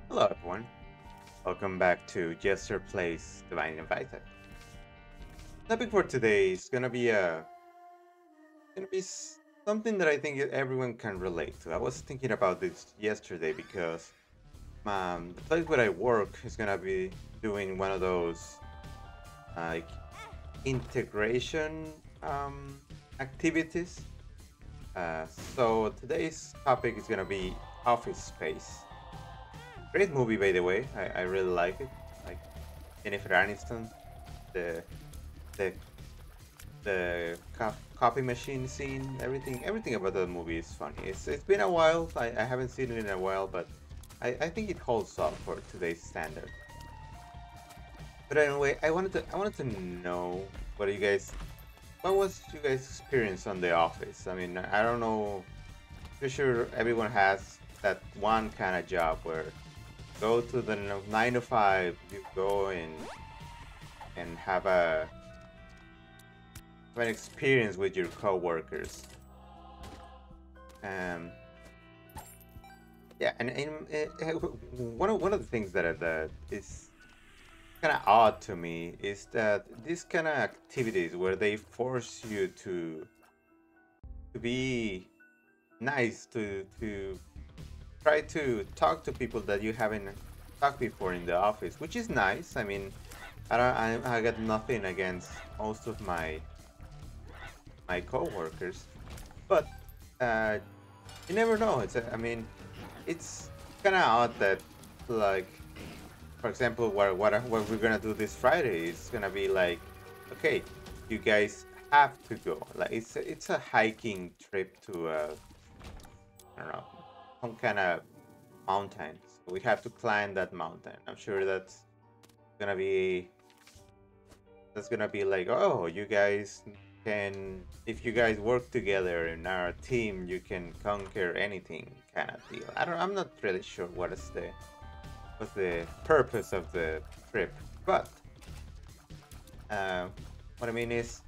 Hello everyone, welcome back to Jester Plays Divine Invited. Topic for today is something that I think everyone can relate to. I was thinking about this yesterday because the place where I work is gonna be doing one of those like integration activities. So today's topic is gonna be Office Space. Great movie, by the way. I really like it. Like Jennifer Aniston, the the copy machine scene, everything about the movie is funny. It's been a while. I haven't seen it in a while, but I think it holds up for today's standard. But anyway, I wanted to know what you guys what was you guys experience on The Office? I mean, I don't know. For sure, everyone has that one kind of job where go to the 9 to 5, you go and have an experience with your coworkers. Um, yeah, one of the things that is kind of odd to me is that these kind of activities where they force you to be nice, to try to talk to people that you haven't talked before in the office, which is nice. I mean, I got nothing against most of my coworkers, but uh, you never know. I mean, it's kind of odd that, like, for example, what we're gonna do this Friday is gonna be like, okay, you guys have to go. Like, it's a hiking trip to I don't know, some kind of mountain. So we have to climb that mountain. I'm sure gonna be that's gonna be like, oh, you guys can, if you guys work together in our team, you can conquer anything, kind of deal. I'm not really sure what's the purpose of the trip, but uh, what I mean is,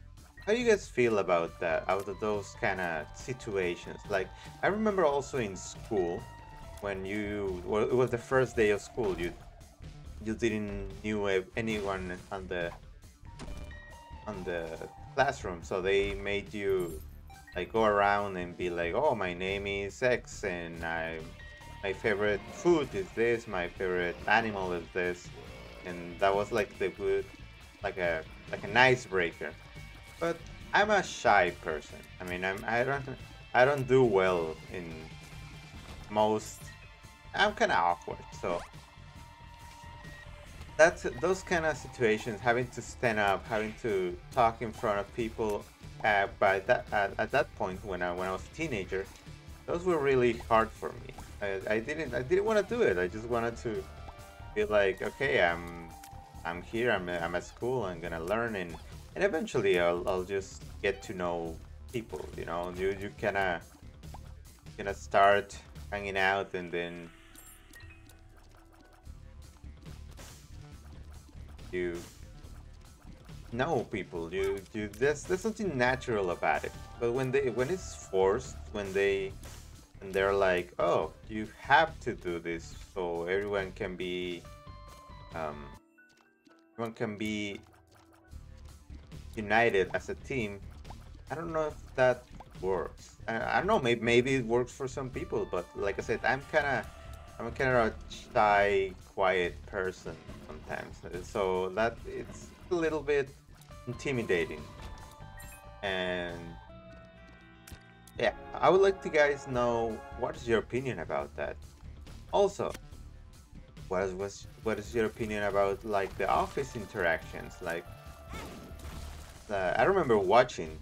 how do you guys feel about that? Out of those kind of situations, like I remember also in school when well, it was the first day of school, you didn't knew anyone on the classroom, so they made you like go around and be like, oh, my name is X, and my favorite food is this, my favorite animal is this, and that was like the good, like a an icebreaker. But I'm a shy person. I mean, I don't do well in most. I'm kind of awkward, so that's those kind of situations, having to stand up, having to talk in front of people. At that point, when I was a teenager, those were really hard for me. I didn't want to do it. I just wanted to be like, okay, I'm here. I'm at school. I'm gonna learn, and eventually I'll just get to know people. You know, you kind of start hanging out, and then you know people. There's something natural about it. But when it's forced, and they're like, oh, you have to do this, so um, everyone can be united as a team. I don't know if that works. I don't know. Maybe it works for some people, but like I said, I'm kind of a shy, quiet person sometimes. So that it's a little bit intimidating. And yeah, I would like to guys know what is your opinion about that. Also, what is your opinion about like the office interactions? Like, I remember watching.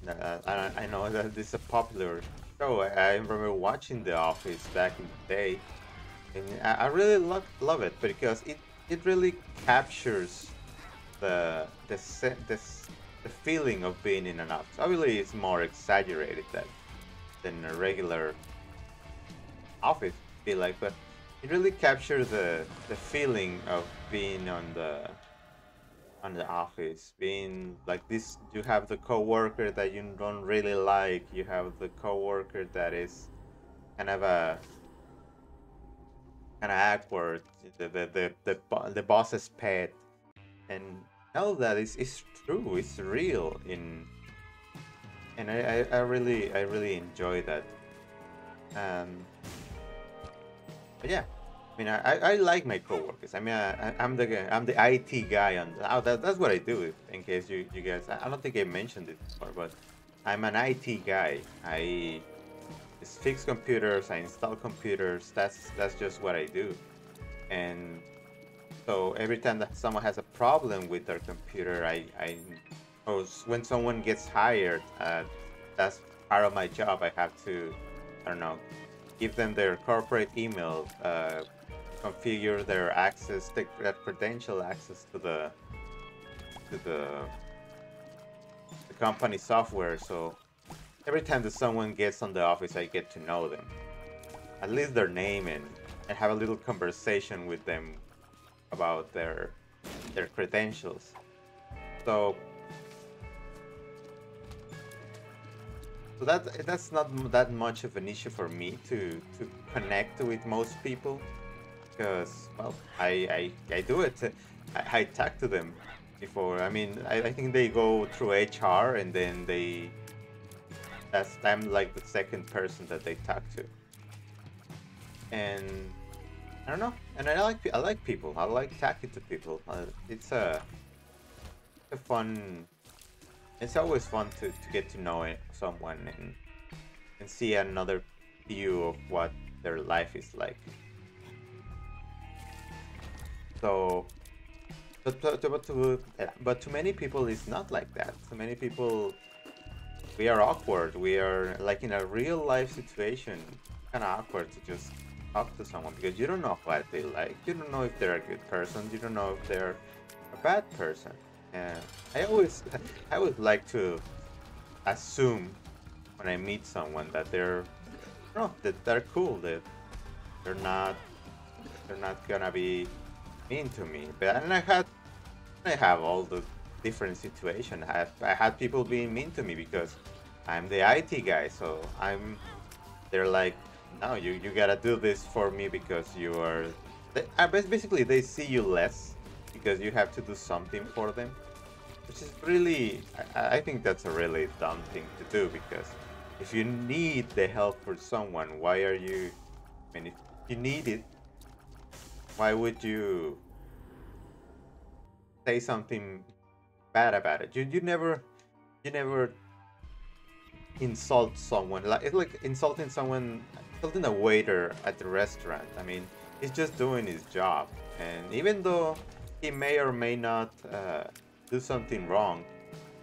I know that this is a popular show. I remember watching The Office back in the day, and I really love it because it really captures the feeling of being in an office. Obviously, it's more exaggerated than a regular office be like, but it really captures the feeling of being on the office, being like this. You have the coworker that you don't really like, you have the coworker that is kind of kind of awkward, the boss's pet, and all of that is true. It's real and I really enjoy that. Um, but yeah, I mean, I like my coworkers. I mean, I'm the IT guy on. Oh, that's what I do. In case you guys, I don't think I mentioned it before, but I'm an IT guy. I just fix computers. I install computers. That's just what I do. And so every time that someone has a problem with their computer, or when someone gets hired, that's part of my job. I have to, I don't know, give them their corporate email, configure their access, their credential access to the company software. So every time that someone gets on the office, I get to know them, at least their name, and have a little conversation with them about their credentials. So that's not that much of an issue for me to connect with most people because well I do it. I talk to them before. I mean I think they go through HR and then I'm like the second person that they talk to, and I don't know. And I like people. I like talking to people. It's a fun. It's always fun to get to know someone and see another view of what their life is like. So, but to many people, it's not like that. To many people, we are awkward. We are like in a real life situation, kind of awkward to just talk to someone because you don't know what they like. You don't know if they're a good person. You don't know if they're a bad person. And I always, I always like to assume when I meet someone that they're, no, that they're cool. That they're not, they're not gonna be mean to me. But and I have all the different situations. I had people being mean to me because I'm the IT guy. So they're like, no, you gotta do this for me because you are. Basically, they see you less because you have to do something for them, which is really, I think that's a really dumb thing to do because if you need the help for someone, why are you? I mean, if you need it, why would you say something bad about it? You never insult someone. Like it's like insulting a waiter at the restaurant. I mean, he's just doing his job, and even though he may or may not do something wrong,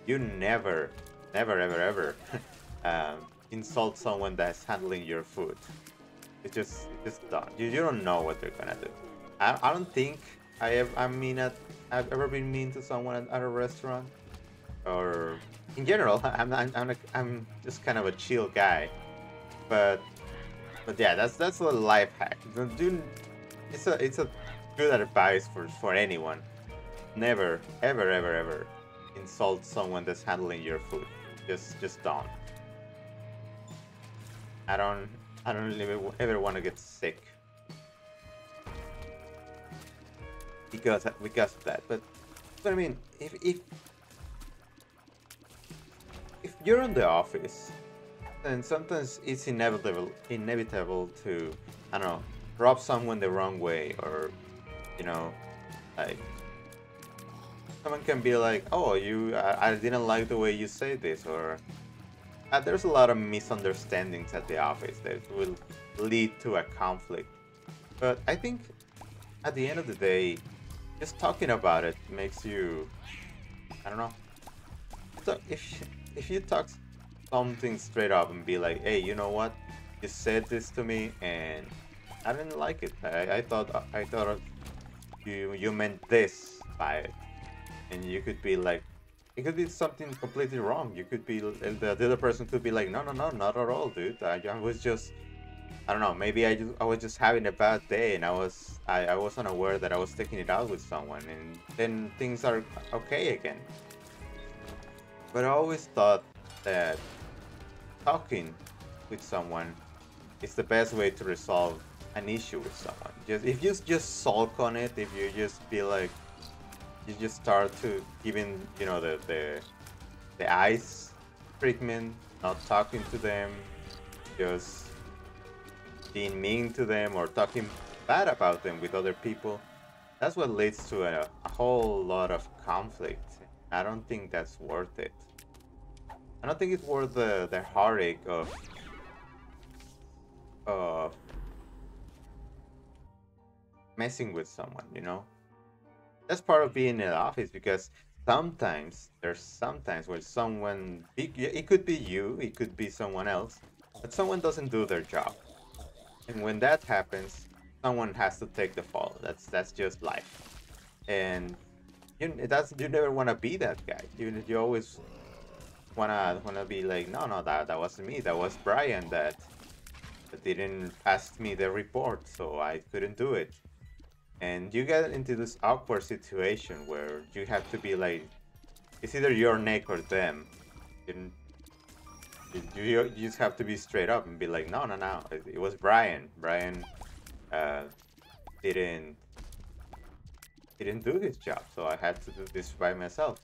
you never, ever, ever um, insult someone that's handling your food. It's just done. You don't know what they're gonna do. I don't think I've ever been mean to someone at a restaurant or in general. I'm just kind of a chill guy. But but yeah, that's a life hack. Do it's a good advice for anyone. Never ever ever ever insult someone that's handling your food. Just don't. I don't I don't really ever want to get sick because of that. But I mean, if you're in the office, then sometimes it's inevitable to, I don't know, rub someone the wrong way, or you know, like someone can be like, oh, I didn't like the way you say this, or there's a lot of misunderstandings at the office that will lead to a conflict. But I think at the end of the day, just talking about it makes you, I don't know. So if you talk something straight up and be like, hey, you know what? You said this to me and I didn't like it. I thought you meant this by it, and you could be like, it could be something completely wrong. You could be the other person could be like, no, no, no, not at all, dude. I was just, I don't know. Maybe I was just having a bad day, and I was unaware that I was taking it out with someone, and then things are okay again. But I always thought that talking with someone is the best way to resolve an issue with someone. Just if you just sulk on it, if you just be like, you just start to giving, you know, the ice treatment, not talking to them, just being mean to them or talking bad about them with other people, that's what leads to a whole lot of conflict. I don't think that's worth it. I don't think it's worth the heartache of messing with someone, you know? That's part of being in the office, because sometimes there's sometimes where someone, it could be you, it could be someone else, but someone doesn't do their job. And when that happens, someone has to take the fall. That's just life. And you never want to be that guy. You always wanna be like, no, no, that wasn't me. That was Brian that didn't pass me the report, so I couldn't do it. And you get into this awkward situation where you have to be like, it's either your neck or them. And you just have to be straight up and be like, no, no, no, it was Brian. Brian uh, didn't do his job, so I had to do this by myself.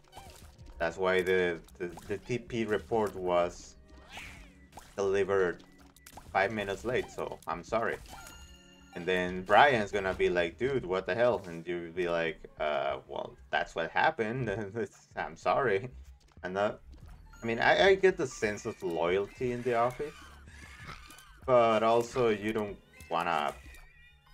That's why the TP report was delivered 5 minutes late, so I'm sorry. And then Brian's gonna be like, dude, what the hell? And you'll be like, well, that's what happened. I'm sorry. And I mean, I get the sense of loyalty in the office, but also you don't wanna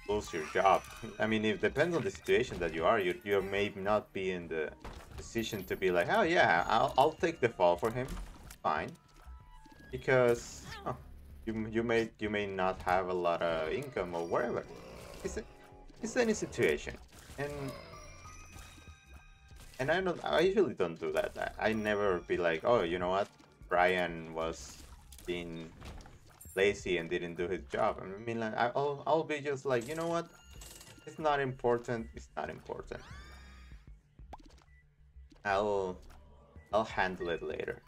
lose your job. I mean, it depends on the situation that you are. You may not be in the position to be like, oh yeah, I'll take the fall for him, fine, because you may not have a lot of income or whatever. It's any situation, and I usually don't do that. I never be like, oh, you know what, Brian was being lazy and didn't do his job. I mean, like, I'll be just like, you know what, it's not important. It's not important. I'll handle it later.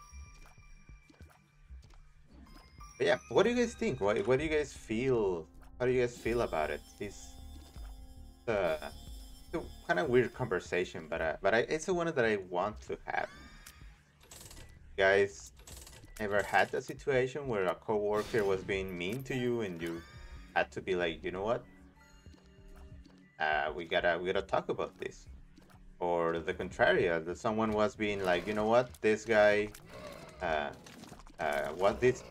But yeah, what do you guys think? What do you guys feel? How do you guys feel about it? Uh, it's a kind of weird conversation, but it's the one that I want to have. Guys, ever had a situation where a coworker was being mean to you and you had to be like, you know what? We gotta talk about this. Or the contrary, that someone was being like, you know what, this guy uh,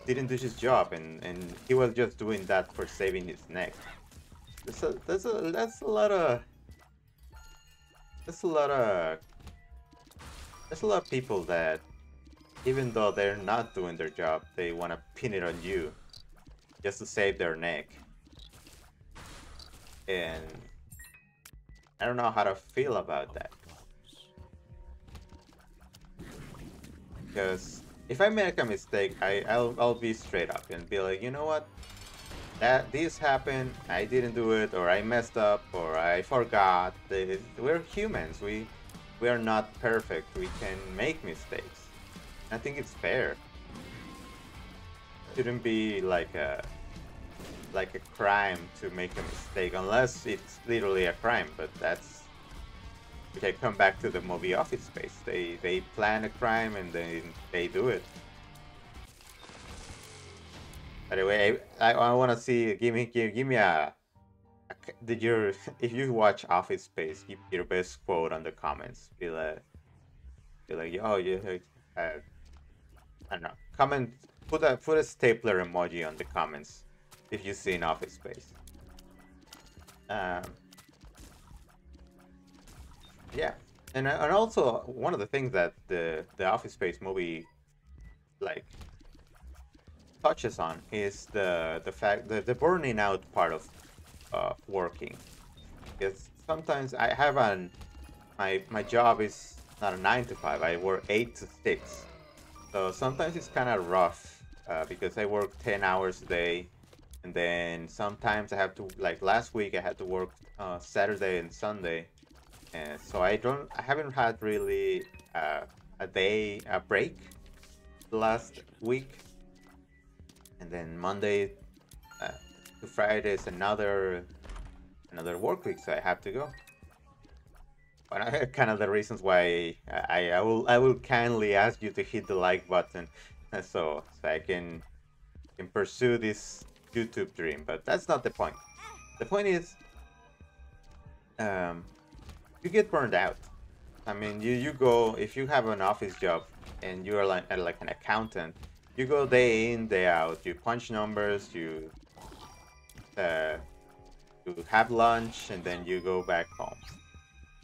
didn't do his job, and he was just doing that for saving his neck. That's a lot of people that, even though they're not doing their job, they want to pin it on you just to save their neck. And I don't know how to feel about that. Because if I make a mistake, I'll be straight up and be like, you know what? That this happened, I didn't do it, or I messed up, or I forgot. We're humans. We are not perfect. We can make mistakes. I think it's fair. It shouldn't be like a crime to make a mistake, unless it's literally a crime. But that's, okay. Come back to the movie Office Space. They plan a crime and then they do it. Anyway, I want to see. Give me did your if you watch Office Space, give your best quote on the comments. Be like, oh yeah, I don't know. Comment, put a stapler emoji on the comments if you see an Office Space. Yeah, and also one of the things that the Office Space movie like touches on is the fact that the burning out part of working. Because sometimes I have my job is not a 9 to 5. I work 8 to 6. So sometimes it's kind of rough because I work 10 hours a day, and then sometimes I have to, like last week I had to work Saturday and Sunday, and so I haven't had really a break last week. And then Monday, to Friday is another work week, so I have to go. One of kind of the reasons why I will kindly ask you to hit the like button, so I can pursue this YouTube dream. But that's not the point. The point is, um, you get burned out. I mean, you go if you have an office job and you are like an accountant, you go day in day out. You punch numbers, uh, you have lunch, and then you go back home.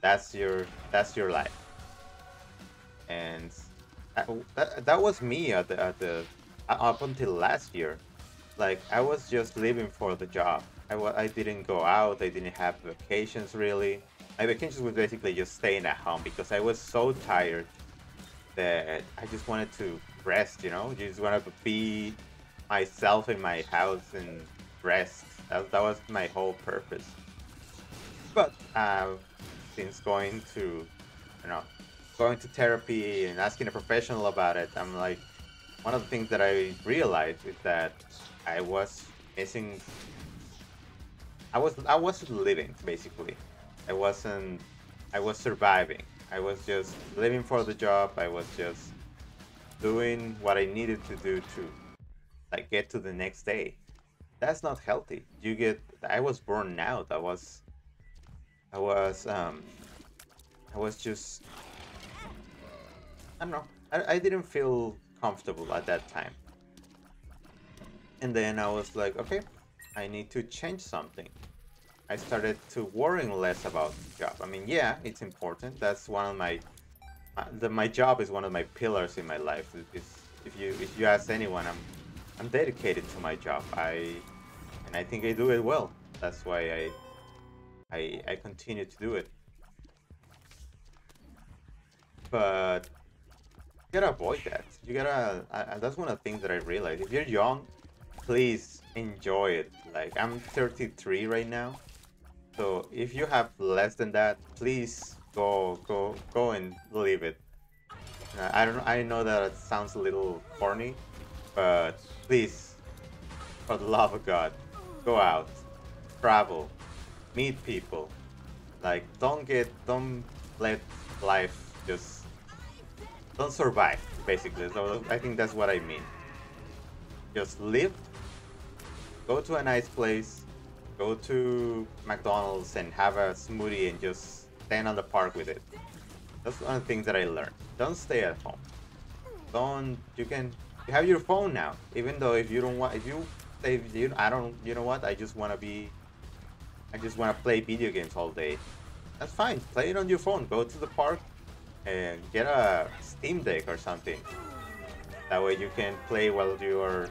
That's your life. And that was me up until last year. Like I was just living for the job. I didn't go out. I didn't have vacations really. My vacations was basically just staying at home because I was so tired that I just wanted to rest. Just wanted to be myself in my house and rest. That was my whole purpose. But since you know, going to therapy and asking a professional about it, I'm like, one of the things that I realized is that I was missing. I wasn't living basically. I wasn't. I was surviving. I was just living for the job. I was just doing what I needed to do to like get to the next day. That's not healthy. I was burned out. I was I was just I don't know. I didn't feel comfortable at that time. And then I was like, okay, I need to change something. I started to worrying less about the job. I mean, yeah, it's important. That's one of my job is one of my pillars in my life. If you ask anyone, I'm dedicated to my job. I think I do it well. That's why I continue to do it. But you gotta avoid that. You gotta. That's one of the things that I realized. If you're young, please enjoy it. Like I'm 33 right now, so if you have less than that, please go and live it. I don't. I know that it sounds a little corny, but please, for the love of God, go out, travel, meet people. Like don't let life just don't survive. Basically, so I think that's what I mean. Just live, go to a nice place, go to McDonald's and have a smoothie and just stand on the park with it. That's one of the things that I learned. Don't stay at home. Don't you have your phone now. Even though if you don't want if you say I don't you know what I just want to play video games all day. That's fine. Play it on your phone. Go to the park and get a Steam Deck or something. That way you can play while you are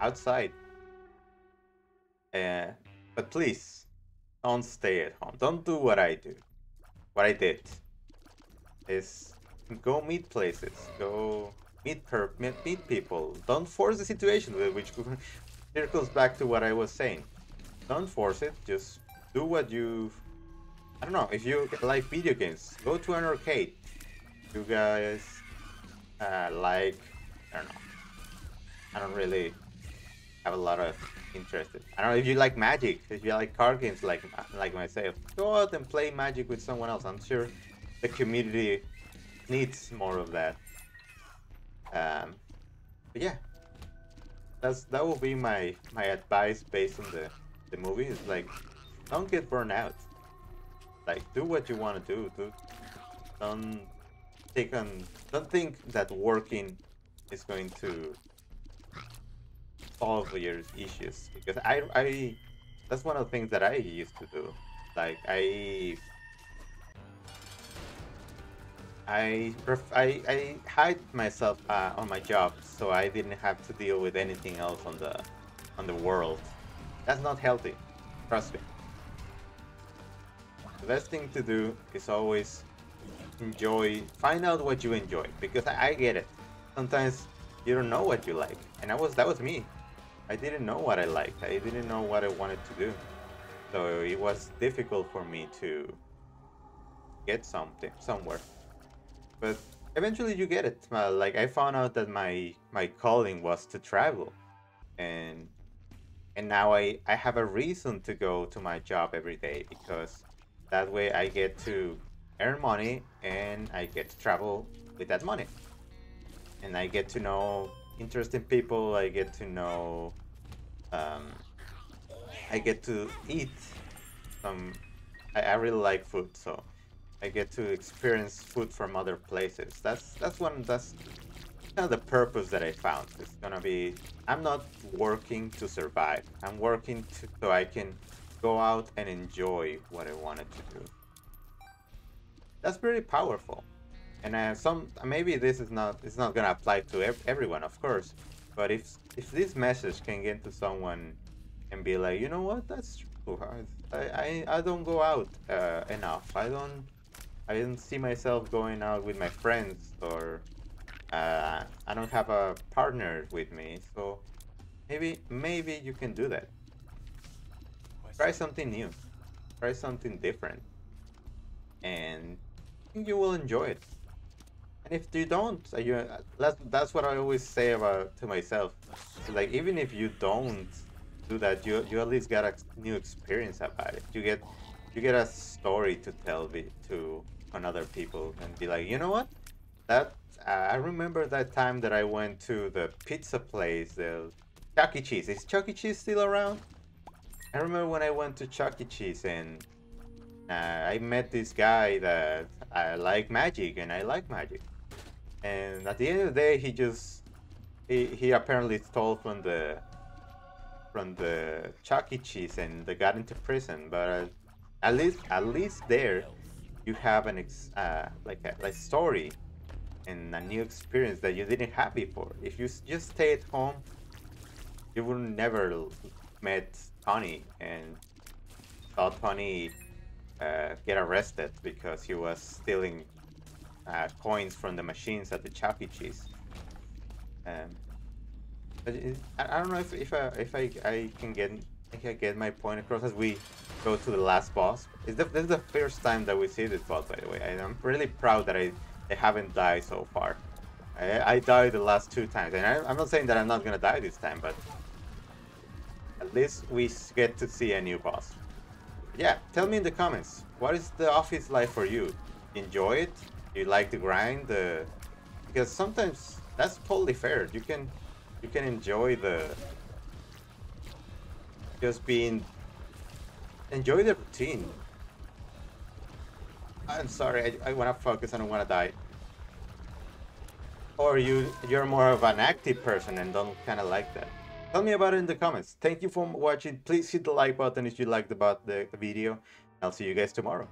outside. Uh, but please, don't stay at home. Don't do what I do. What I did is go meet places. Go meet people. Don't force the situation, which circles back to what I was saying. Don't force it. Just do what you. I don't know. If you like video games, go to an arcade. You guys like. I don't know. I don't really have a lot of interest. I don't know if you like Magic, if you like card games like myself, go out and play Magic with someone else. I'm sure the community needs more of that. But yeah, that will be my advice based on the movie. Is like, don't get burned out. Like, do what you want to do. Don't don't think that working is going to solve your issues, because I that's one of the things that I used to do. Like I hide myself on my job so I didn't have to deal with anything else on the world. That's not healthy. Trust me. The best thing to do is always find out what you enjoy, because I get it. Sometimes you don't know what you like, and that was me. I didn't know what I liked. I didn't know what I wanted to do. So it was difficult for me to get somewhere. But eventually you get it. Like I found out that my calling was to travel, and And now I have a reason to go to my job every day, because that way I get to earn money and I get to travel with that money. And I get to know interesting people, I get to know, um, I get to eat some, I really like food, so I get to experience food from other places. That's kind of the purpose that I found. It's gonna be, I'm not working to survive. I'm working so I can go out and enjoy what I wanted to do. That's pretty powerful. And some maybe this is not, it's not gonna apply to everyone, of course. But if this message can get to someone and be like, you know what, that's true. I don't go out enough. I don't see myself going out with my friends, or I don't have a partner with me, so maybe you can do that. Try something new, try something different, and I think you will enjoy it. And if you don't, that's what I always say about to myself. So like, even if you don't do that, you at least got a new experience about it. You get a story to tell to on other people, and be like, you know what? That I remember that time that I went to the pizza place, the Chuck E. Cheese. Is Chuck E. Cheese still around? I remember when I went to Chuck E. Cheese, and I met this guy that I like magic, and I like magic. And at the end of the day, he apparently stole from the Chuck E. Cheese, and they got into prison. But at least there, you have like a story and a new experience that you didn't have before. If you just stay at home, you would never met Tony and saw Tony get arrested because he was stealing coins from the machines at the Chuck E. Cheese. Um, but I don't know if I can get my point across as we go to the last boss. This is the first time that we see this boss, by the way. I'm really proud that I haven't died so far. I died the last 2 times, and I'm not saying that I'm not gonna die this time, but at least we get to see a new boss. Yeah, tell me in the comments, what is the office like for you? Enjoy it? You like the grind? Because sometimes that's totally fair. You can enjoy the just being enjoy the routine. I'm sorry, I want to focus. I don't want to die. Or you're more of an active person and don't kind of like that. Tell me about it in the comments. Thank you for watching. Please hit the like button if you liked the video. I'll see you guys tomorrow.